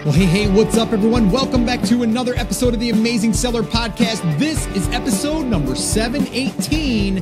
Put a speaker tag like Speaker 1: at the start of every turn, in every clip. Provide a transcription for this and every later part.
Speaker 1: Well, hey, what's up, everyone? Welcome back to another episode of the Amazing Seller Podcast. This is episode number 718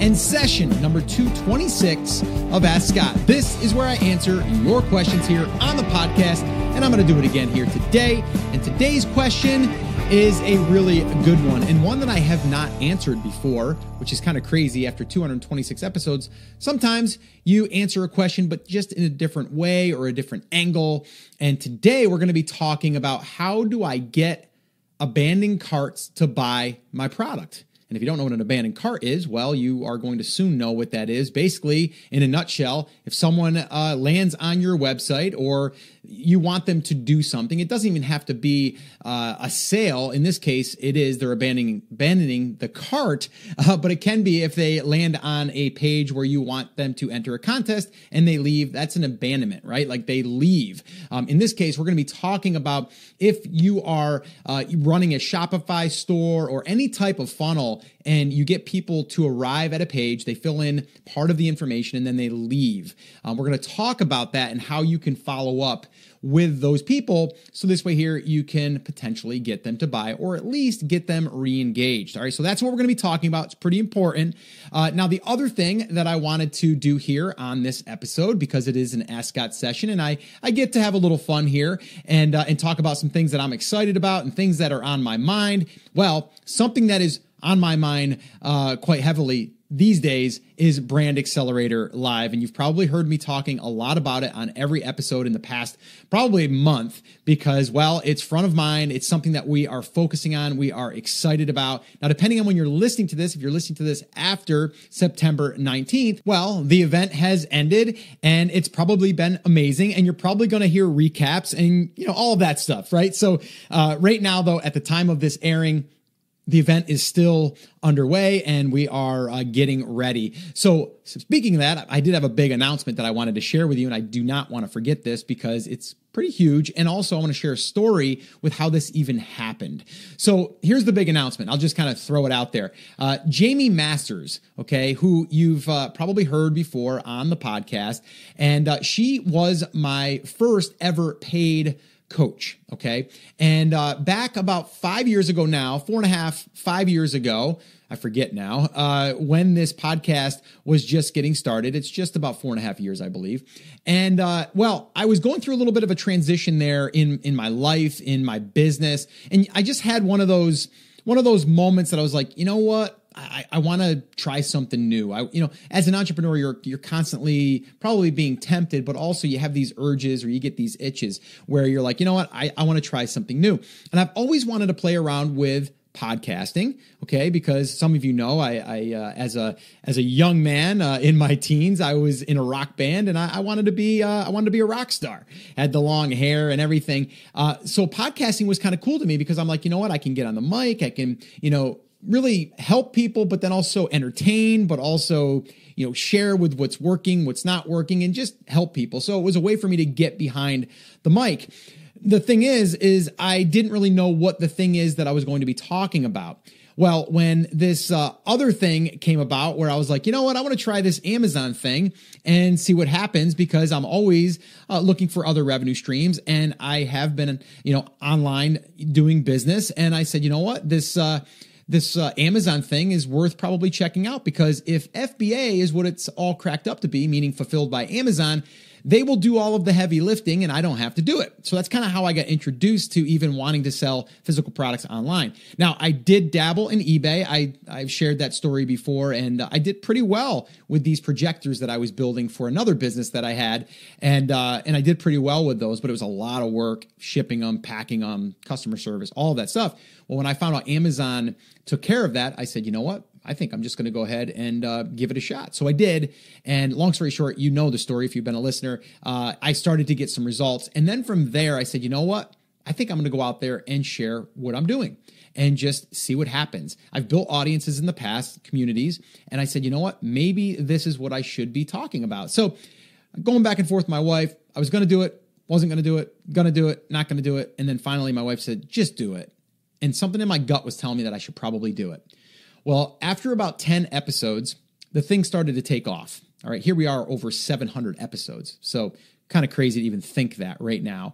Speaker 1: and session number 226 of Ask Scott. This is where I answer your questions here on the podcast, and I'm going to do it again here today. And today's question is a really good one, and one that I have not answered before, which is kind of crazy after 226 episodes. Sometimes you answer a question, but just in a different way or a different angle. And today we're going to be talking about how do I get abandoned carts to buy my product? And if you don't know what an abandoned cart is, well, you are going to soon know what that is. Basically, in a nutshell, if someone lands on your website or you want them to do something, it doesn't even have to be a sale. In this case, it is they're abandoning the cart, but it can be if they land on a page where you want them to enter a contest and they leave. That's an abandonment, right? Like they leave. In this case, we're going to be talking about if you are running a Shopify store or any type of funnel and you get people to arrive at a page, they fill in part of the information and then they leave. We're going to talk about that and how you can follow up with those people. So this way here, you can potentially get them to buy or at least get them re-engaged. All right. So that's what we're going to be talking about. It's pretty important. Now, the other thing that I wanted to do here on this episode, because it is an Ask Scott session and I get to have a little fun here and talk about some things that I'm excited about and things that are on my mind. Well, something that is on my mind quite heavily these days is Brand Accelerator Live. And you've probably heard me talking a lot about it on every episode in the past, probably a month, because, well, it's front of mind. It's something that we are focusing on. We are excited about. Now, depending on when you're listening to this, if you're listening to this after September 19th, well, the event has ended and it's probably been amazing. And you're probably going to hear recaps and, all of that stuff, right? So right now, though, at the time of this airing, the event is still underway and we are getting ready. So speaking of that, I did have a big announcement that I wanted to share with you, and I do not want to forget this because it's pretty huge. And also I want to share a story with how this even happened. So here's the big announcement. I'll just kind of throw it out there. Jamie Masters, okay, who you've probably heard before on the podcast. And she was my first ever paid coach. Okay. And back about 5 years ago now, 4.5, 5 years ago, I forget now, when this podcast was just getting started. It's just about 4.5 years, I believe. And well, I was going through a little bit of a transition there in my life, in my business. And I just had one of those moments that I was like, you know what? I want to try something new. As an entrepreneur, you're constantly probably being tempted, but also you have these urges or you get these itches where you're like, you know what? I want to try something new. And I've always wanted to play around with podcasting. Okay. Because some of you know, I as a young man in my teens, I was in a rock band and I wanted to be a rock star, had the long hair and everything. So podcasting was kind of cool to me because I'm like, you know what? I can get on the mic. I can, really help people, but then also entertain, but also, share with what's working, what's not working, and just help people. So it was a way for me to get behind the mic. The thing is I didn't really know what the thing is that I was going to be talking about. Well, when this other thing came about where I was like, you know what, I want to try this Amazon thing and see what happens because I'm always looking for other revenue streams. And I have been, online doing business. And I said, you know what, this Amazon thing is worth probably checking out because if FBA is what it's all cracked up to be, meaning fulfilled by Amazon, they will do all of the heavy lifting and I don't have to do it. So that's kind of how I got introduced to even wanting to sell physical products online. Now, I did dabble in eBay. I've shared that story before, and I did pretty well with these projectors that I was building for another business that I had. And I did pretty well with those, but it was a lot of work shipping them, packing them, customer service, all of that stuff. Well, when I found out Amazon took care of that, I said, you know what? I think I'm just going to go ahead and give it a shot. So I did. And long story short, you know the story if you've been a listener. I started to get some results. And then from there, I said, you know what? I think I'm going to go out there and share what I'm doing and just see what happens. I've built audiences in the past, communities. And I said, you know what? Maybe this is what I should be talking about. So going back and forth with my wife, I was going to do it, wasn't going to do it, going to do it, not going to do it. And then finally my wife said, just do it. And something in my gut was telling me that I should probably do it. Well, after about 10 episodes, the thing started to take off. All right, here we are over 700 episodes. So kind of crazy to even think that right now.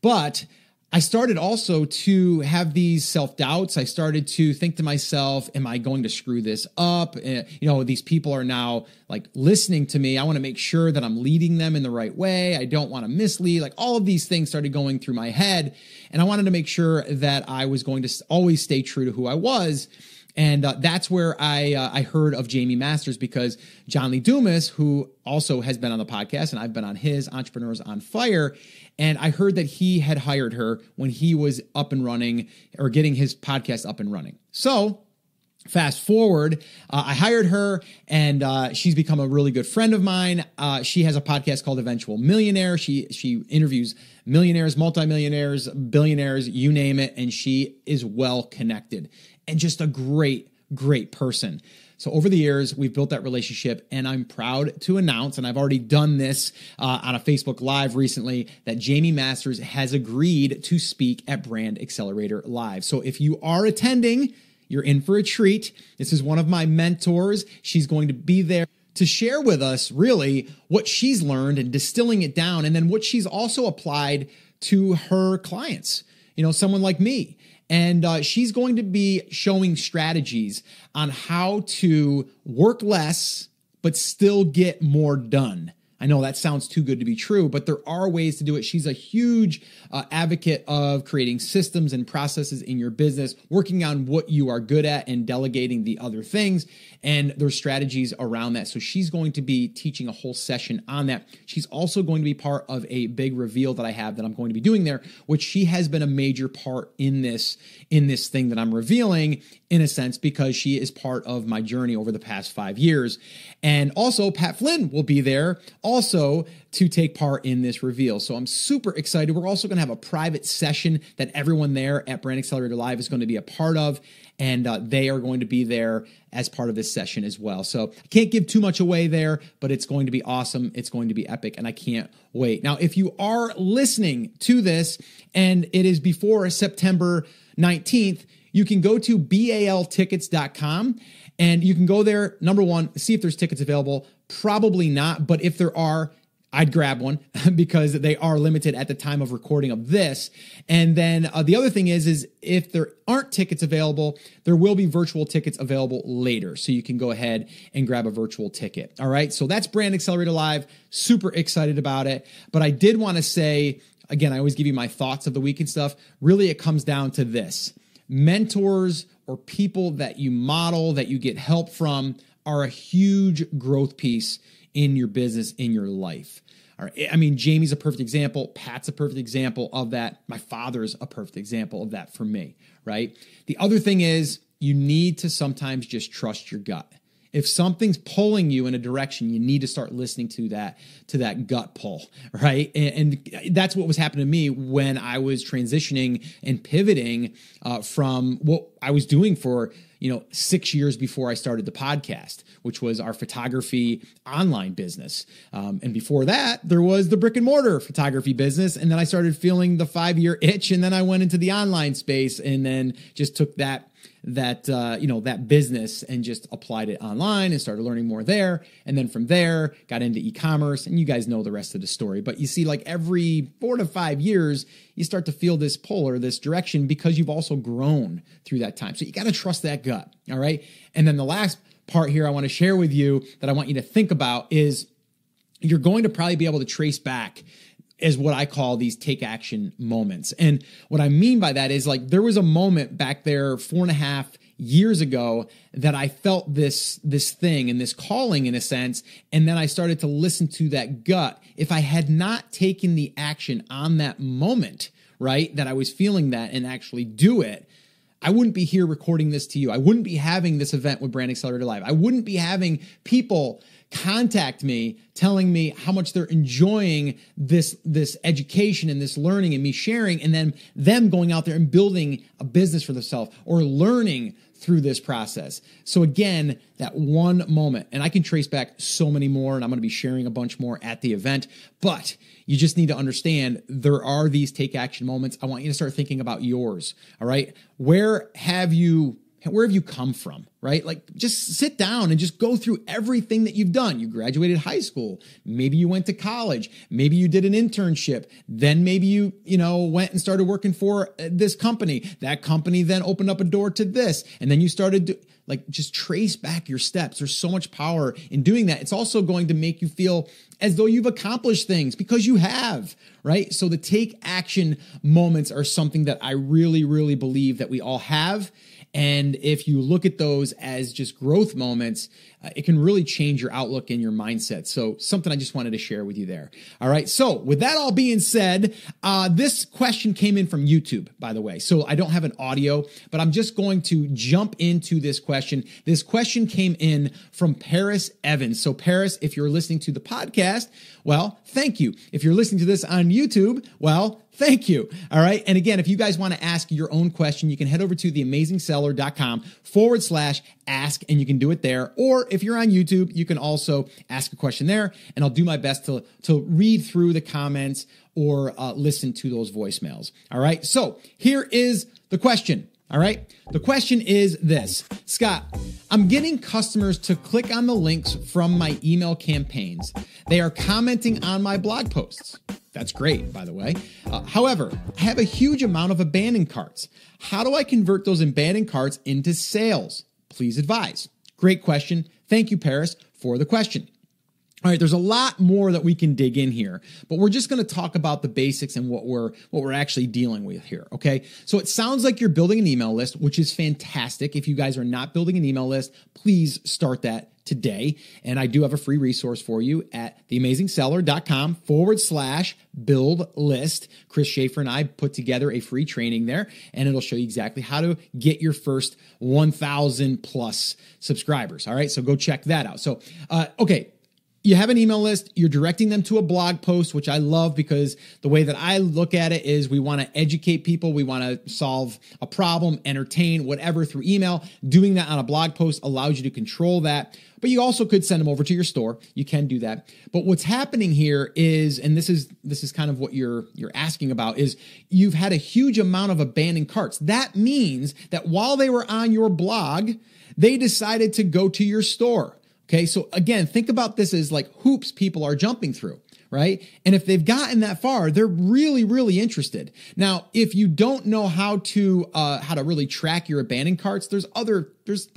Speaker 1: But I started also to have these self-doubts. I started to think to myself, am I going to screw this up? These people are now like listening to me. I want to make sure that I'm leading them in the right way. I don't want to mislead. Like all of these things started going through my head. And I wanted to make sure that I was going to always stay true to who I was. And that's where I heard of Jamie Masters, because John Lee Dumas, who also has been on the podcast, and I've been on his Entrepreneurs on Fire, and I heard that he had hired her when he was up and running, or getting his podcast up and running. So fast forward, I hired her, and she's become a really good friend of mine. She has a podcast called Eventual Millionaire. She interviews millionaires, multimillionaires, billionaires, you name it, and she is well connected and just a great, great person. So over the years, we've built that relationship, and I'm proud to announce, and I've already done this on a Facebook Live recently, that Jamie Masters has agreed to speak at Brand Accelerator Live. So if you are attending, you're in for a treat. This is one of my mentors. She's going to be there to share with us really what she's learned and distilling it down, and then what she's also applied to her clients, someone like me. And she's going to be showing strategies on how to work less, but still get more done. I know that sounds too good to be true, but there are ways to do it. She's a huge advocate of creating systems and processes in your business, working on what you are good at and delegating the other things. And there's strategies around that. So she's going to be teaching a whole session on that. She's also going to be part of a big reveal that I have that I'm going to be doing there, which she has been a major part in this thing that I'm revealing, in a sense, because she is part of my journey over the past 5 years. And also Pat Flynn will be there also to take part in this reveal. So I'm super excited. We're also going to have a private session that everyone there at Brand Accelerator Live is going to be a part of. And they are going to be there as part of this session as well. So I can't give too much away there, but it's going to be awesome. It's going to be epic, and I can't wait. Now, if you are listening to this and it is before September 19th, you can go to baltickets.com, and you can go there, number one, see if there's tickets available. Probably not, but if there are, I'd grab one because they are limited at the time of recording of this. And then the other thing is if there aren't tickets available, there will be virtual tickets available later. So you can go ahead and grab a virtual ticket. All right. So that's Brand Accelerator Live. Super excited about it. But I did want to say, again, I always give you my thoughts of the week and stuff. Really, it comes down to this. Mentors or people that you model, that you get help from, are a huge growth piece in your business, in your life. All right. I mean, Jamie's a perfect example. Pat's a perfect example of that. My father's a perfect example of that for me, right? The other thing is you need to sometimes just trust your gut. If something's pulling you in a direction, you need to start listening to that gut pull, right? And that's what was happening to me when I was transitioning and pivoting from what I was doing for 6 years before I started the podcast, which was our photography online business. And before that, there was the brick and mortar photography business. And then I started feeling the 5-year itch. And then I went into the online space and then just took that business and just applied it online and started learning more there. And then from there, got into e-commerce, and you guys know the rest of the story. But you see, like every 4 to 5 years, you start to feel this pull or this direction because you've also grown through that time. So you got to trust that gut. All right. And then the last part here I want to share with you that I want you to think about is you're going to probably be able to trace back is what I call these take action moments. And what I mean by that is, like, there was a moment back there 4.5 years ago that I felt this thing and this calling in a sense. And then I started to listen to that gut. If I had not taken the action on that moment, right, that I was feeling that and actually do it, I wouldn't be here recording this to you. I wouldn't be having this event with Brand Accelerator Live. I wouldn't be having people contact me telling me how much they're enjoying this education and this learning and me sharing, and then them going out there and building a business for themselves or learning through this process. So again, that one moment, and I can trace back so many more, and I'm going to be sharing a bunch more at the event, but you just need to understand there are these take action moments. I want you to start thinking about yours. All right. Where have you where have you come from, right? Like just sit down and just go through everything that you've done. You graduated high school. Maybe you went to college. Maybe you did an internship. Then maybe you went and started working for this company. That company then opened up a door to this. And then you started just trace back your steps. There's so much power in doing that. It's also going to make you feel as though you've accomplished things because you have, right? So the take action moments are something that I really, really believe that we all have. And if you look at those as just growth moments, it can really change your outlook and your mindset. So something I just wanted to share with you there. All right. So with that all being said, this question came in from YouTube, by the way. So I don't have an audio, but I'm just going to jump into this question. This question came in from Paris Evans. So Paris, if you're listening to the podcast, well, thank you. If you're listening to this on YouTube, well, thank you. All right. And again, if you guys want to ask your own question, you can head over to theamazingseller.com/ask, and you can do it there. Or if you're on YouTube, you can also ask a question there, and I'll do my best to read through the comments or listen to those voicemails. All right. So here is the question. All right. The question is this: Scott, I'm getting customers to click on the links from my email campaigns. They are commenting on my blog posts. That's great, by the way. However, I have a huge amount of abandoned carts. How do I convert those abandoned carts into sales? Please advise. Great question. Thank you, Paris, for the question. All right, there's a lot more that we can dig in here, but we're just going to talk about the basics and what we're actually dealing with here, okay? So it sounds like you're building an email list, which is fantastic. If you guys are not building an email list, please start that today. And I do have a free resource for you at theamazingseller.com/build list. Chris Schaefer and I put together a free training there, and it'll show you exactly how to get your first 1,000 plus subscribers. All right, so go check that out. So, okay. You have an email list, you're directing them to a blog post, which I love because the way that I look at it is we want to educate people. We want to solve a problem, entertain, whatever through email. Doing that on a blog post allows you to control that. But you also could send them over to your store. You can do that. But what's happening here is, and this is kind of what you're asking about, is you've had a huge amount of abandoned carts. That means that while they were on your blog, they decided to go to your store. Okay, so again, think about this as like hoops people are jumping through, right? And if they've gotten that far, they're really, really interested. Now, if you don't know how to really track your abandoned carts, there's a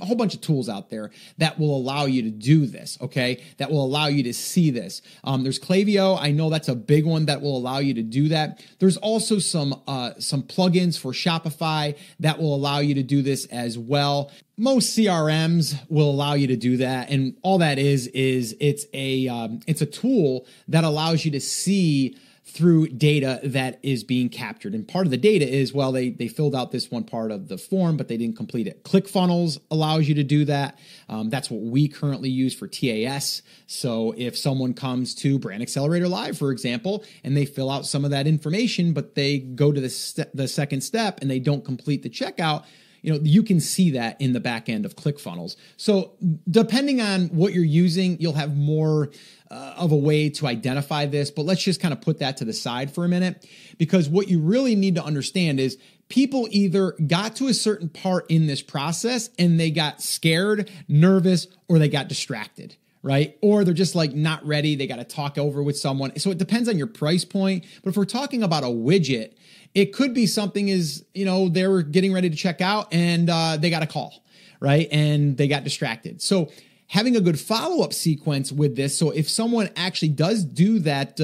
Speaker 1: whole bunch of tools out there that will allow you to do this, okay? That will allow you to see this. There's Klaviyo. I know that's a big one that will allow you to do that. There's also some plugins for Shopify that will allow you to do this as well. Most CRMs will allow you to do that. And all that is it's a tool that allows you to see through data that is being captured. And part of the data is, well, they filled out this one part of the form, but they didn't complete it. ClickFunnels allows you to do that. That's what we currently use for TAS. So if someone comes to Brand Accelerator Live, for example, and they fill out some of that information, but they go to the second step and they don't complete the checkout, you can see that in the back end of ClickFunnels. So depending on what you're using, you'll have more of a way to identify this, but let's just kind of put that to the side for a minute, because what you really need to understand is people either got to a certain part in this process and they got scared, nervous, or they got distracted. Right? Or they're just like not ready. They got to talk over with someone. So it depends on your price point. But if we're talking about a widget, it could be something they were getting ready to check out and they got a call, right? And they got distracted. So having a good follow-up sequence with this. So if someone actually does do that,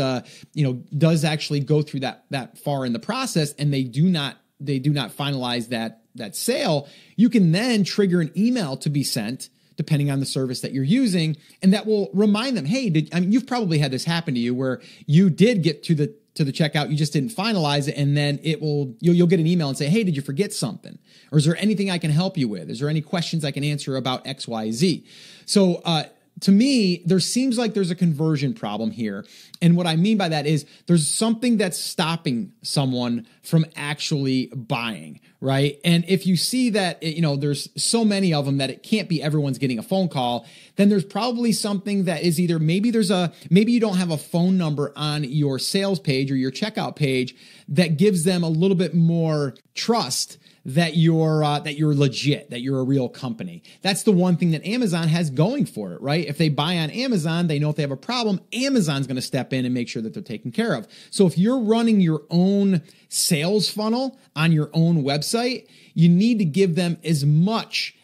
Speaker 1: does actually go through that far in the process and they do not finalize that sale, you can then trigger an email to be sent depending on the service that you're using. And that will remind them, hey, you've probably had this happen to you where you did get to the checkout, you just didn't finalize it. And then you'll get an email and say, hey, did you forget something? Or is there anything I can help you with? Is there any questions I can answer about X, Y, Z? So, to me, there seems like there's a conversion problem here. And what I mean by that is there's something that's stopping someone from actually buying, right? And if you see that, there's so many of them that it can't be everyone's getting a phone call, then there's probably something that is either maybe you don't have a phone number on your sales page or your checkout page that gives them a little bit more trust that you're legit, that you're a real company. That's the one thing that Amazon has going for it, right? If they buy on Amazon, they know if they have a problem, Amazon's going to step in and make sure that they're taken care of. So if you're running your own sales funnel on your own website, you need to give them as much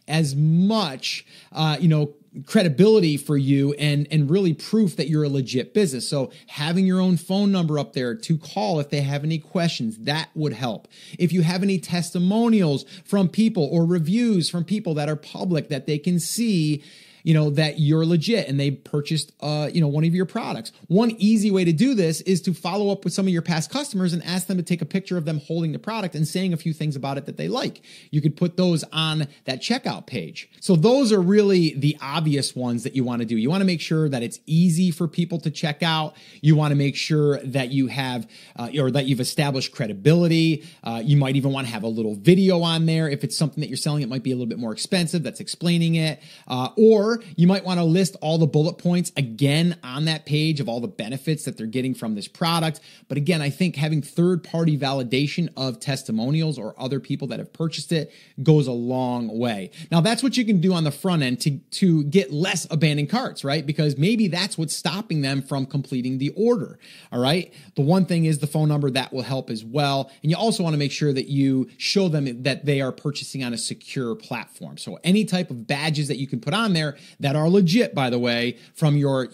Speaker 1: credibility for you and really proof that you're a legit business. So having your own phone number up there to call if they have any questions, that would help. If you have any testimonials from people or reviews from people that are public that they can see, that you're legit and they purchased, one of your products. One easy way to do this is to follow up with some of your past customers and ask them to take a picture of them holding the product and saying a few things about it that they like. You could put those on that checkout page. So those are really the obvious ones that you want to do. You want to make sure that it's easy for people to check out. You want to make sure that you have, or that you've established credibility. You might even want to have a little video on there. If it's something that you're selling, it might be a little bit more expensive. That's explaining it. Or you might want to list all the bullet points again on that page of all the benefits that they're getting from this product. But again, I think having third-party validation of testimonials or other people that have purchased it goes a long way. Now, that's what you can do on the front end to get less abandoned carts, right? Because maybe that's what's stopping them from completing the order, all right? The one thing is the phone number. That will help as well. And you also want to make sure that you show them that they are purchasing on a secure platform. So any type of badges that you can put on there that are legit, by the way, from your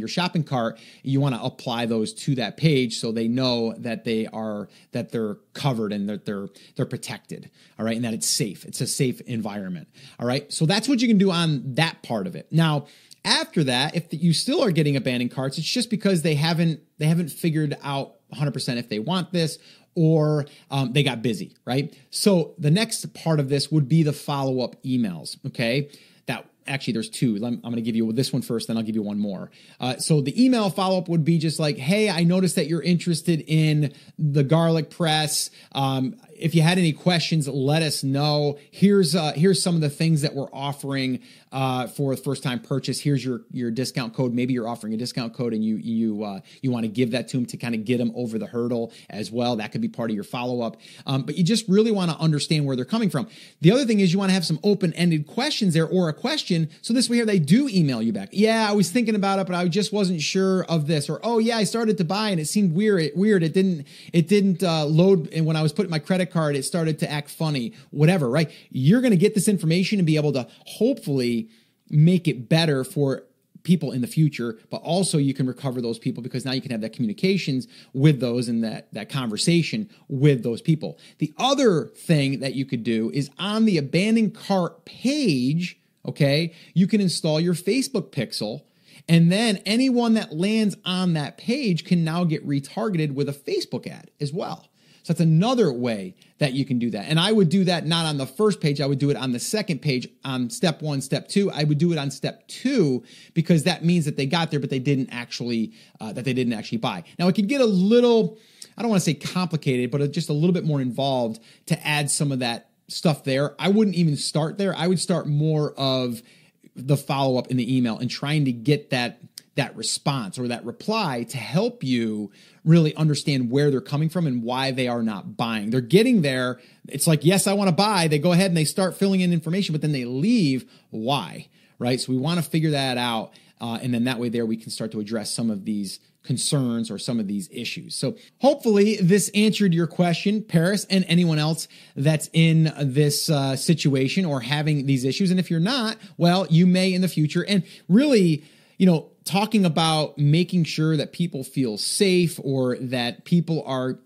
Speaker 1: shopping cart, you want to apply those to that page so they know that they're covered and that they're protected. All right, and that it's safe. It's a safe environment. All right, so that's what you can do on that part of it. Now, after that, if you still are getting abandoned carts, it's just because they haven't figured out 100% if they want this, or they got busy, right? So the next part of this would be the follow-up emails, okay? Actually, there's two. I'm going to give you this one first, then I'll give you one more. So the email follow-up would be just like, hey, I noticed that you're interested in the garlic press. If you had any questions, let us know. Here's some of the things that we're offering for a first-time purchase. Here's your discount code. Maybe you're offering a discount code and you want to give that to them to kind of get them over the hurdle as well. That could be part of your follow-up. But you just really want to understand where they're coming from. The other thing is you want to have some open-ended questions there or a question. So this way here, they do email you back. Yeah, I was thinking about it, but I just wasn't sure of this. Or, oh yeah, I started to buy and it seemed weird. It didn't load. And when I was putting my credit card, it started to act funny, whatever, right? You're going to get this information and be able to hopefully make it better for people in the future, but also you can recover those people because now you can have that communications with those and that conversation with those people. The other thing that you could do is on the abandoned cart page, okay, you can install your Facebook pixel, and then anyone that lands on that page can now get retargeted with a Facebook ad as well. So that's another way that you can do that. And I would do that not on the first page. I would do it on the second page on step 1, step 2. I would do it on step 2 because that means that they got there, but they didn't actually buy. Now it can get a little, I don't want to say complicated, but just a little bit more involved to add some of that stuff there. I wouldn't even start there. I would start more of the follow-up in the email and trying to get that response or that reply to help you really understand where they're coming from and why they are not buying. They're getting there. It's like, yes, I want to buy. They go ahead and they start filling in information, but then they leave. Why? Right? So we want to figure that out. And then that way there we can start to address some of these concerns or some of these issues. So hopefully this answered your question, Paris, and anyone else that's in this situation or having these issues. And if you're not, well, you may in the future. And really, talking about making sure that people feel safe or that people are,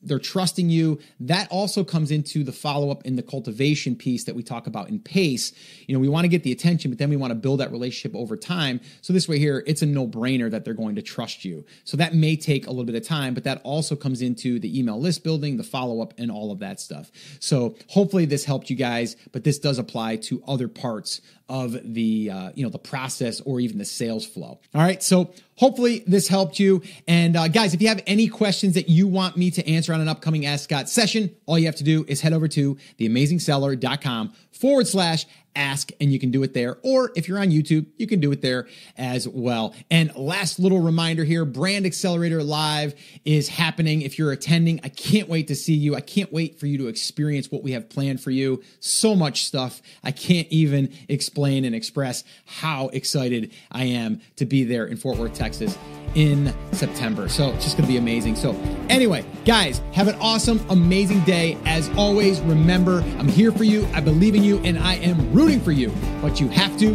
Speaker 1: they're trusting you, that also comes into the follow-up in the cultivation piece that we talk about in PACE. We want to get the attention, but then we want to build that relationship over time. So this way here, it's a no-brainer that they're going to trust you. So that may take a little bit of time, but that also comes into the email list building, the follow-up, and all of that stuff. So hopefully this helped you guys, but this does apply to other parts of the the process or even the sales flow. All right. So hopefully this helped you. And guys, if you have any questions that you want me to answer on an upcoming Ask Scott session, all you have to do is head over to theamazingseller.com/ask, and you can do it there. Or if you're on YouTube, you can do it there as well. And last little reminder here, Brand Accelerator Live is happening. If you're attending, I can't wait to see you. I can't wait for you to experience what we have planned for you. So much stuff. I can't even explain and express how excited I am to be there in Fort Worth, Texas in September. So it's just going to be amazing. So anyway, guys, have an awesome, amazing day. As always, remember, I'm here for you. I believe in you, and I am rooting for you. But you have to.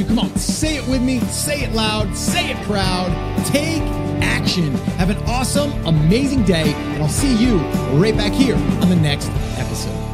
Speaker 1: Come on, say it with me. Say it loud. Say it proud. Take action. Have an awesome, amazing day, and I'll see you right back here on the next episode.